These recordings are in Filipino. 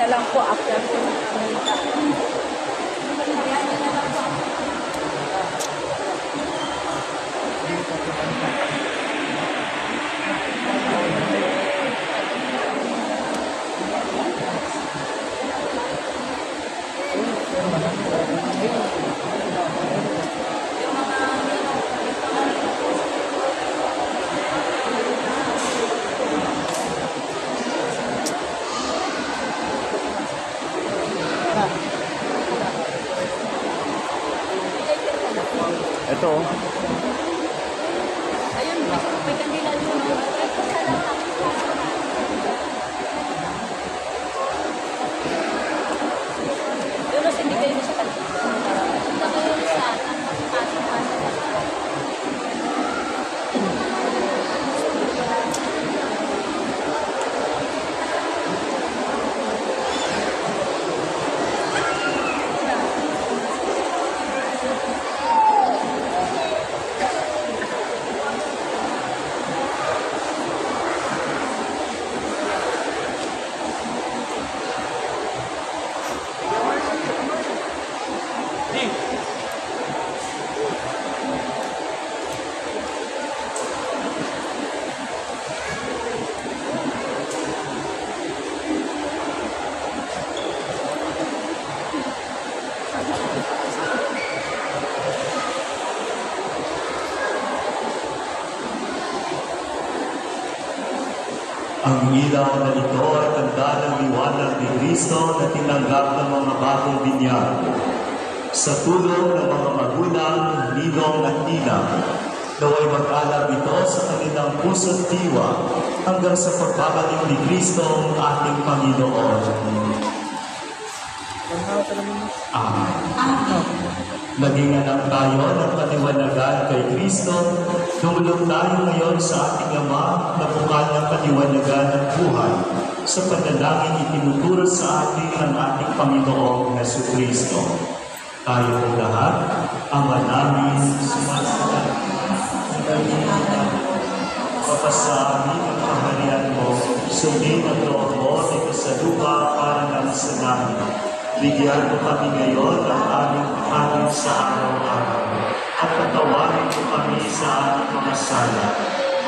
na lang po after po. Ito. Ayun, may kandila yun. Pero hindi kayo sa kandila. Ito kayo sa Ang ilaw na ito ay tanda ng liwanag ni Kristo na tinanggap ng mga bagong binyag. Sa tulong ng mga magulang, ninong at ninang, naway mag-alab ito sa kanilang puso't diwa hanggang sa pagbabalik ni Kristo ang ating Panginoon. Amen. Maging anak tayo ng kaliwanagan kay Kristo, tumulong tayo ngayon sa ating Ama na bukal ng kaliwanagan at buhay sa panalangin itinuturo sa atin ng ating Panginoong Jesucristo. Tayo po lahat, Ama namin, sumasalat, papasa amin ang kaharian mo, sundin ang loob mo dito sa lupa para ng sa langit. Bigyan mo kami ngayon ng aming kanin sa araw-araw at patawarin mo kami sa aming mga sala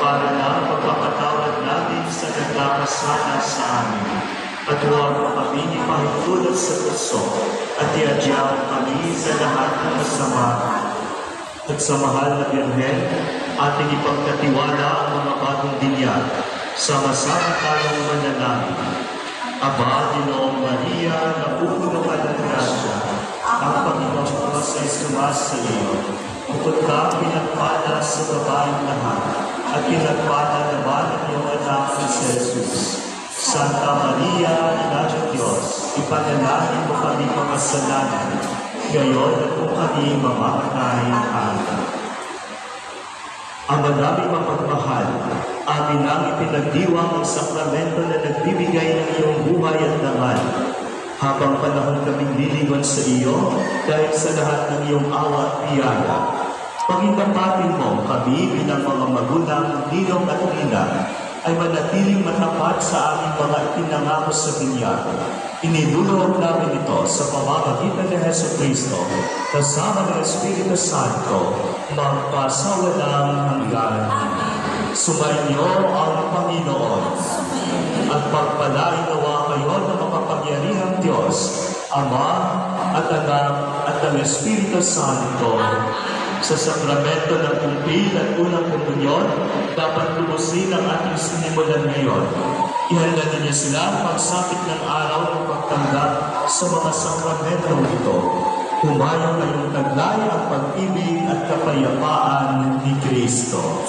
para na pagpapatawad namin sa nagkakasala sa amin. At huwag mo kami ipahintulot sa puso at iadya mo kami sa lahat ng masama. At sa mahal na Birhen, ating ipagkatiwala ang mga bagong binyag. Sama-sama tayong manalangin. Aba, Ginoong Maria, na pupuno ka ng grasya, ang Panginoong Diyos ay sumasa iyo. Bukod ka, pinagpala sa babaeng lahat, at pinagpala naman ang iyong anak si Jesus. Santa Maria, Ina ng Diyos, ipanalangin mo kami makasalanan, ngayon at kung kami mamamatay. Amen. Ama namin mapagmahal, amin nang ipinagdiwang ang sakramento na nagbibigay ng iyong buhay at dangal. Habang panahon kaming liligon sa iyo, dahil sa lahat ng iyong awa at biyaya, pagitapatin mo kami bilang mga magulang, ninong at ninang, ay manatiling matapat sa aming mga itinangako sa binyag. Iniluloob namin ito sa pamamagitan ni Jesucristo, kasama ng Espiritu Santo, magpasawalang hanggan. Sumainyo ang Panginoon, at pagpalain nawa kayo ng makapangyarihang Diyos, Ama at Anak at ang Espiritu Santo. Sa sakramento ng kumpil at unang komunyon, dapat lumusin ang ating sinimulan ngayon. Ihanda ninyo sila pagsapit ng araw ng pagtanggap sa mga sakramentong ito. Humayang kayong taglay ang pag-ibig at kapayapaan ni Kristo.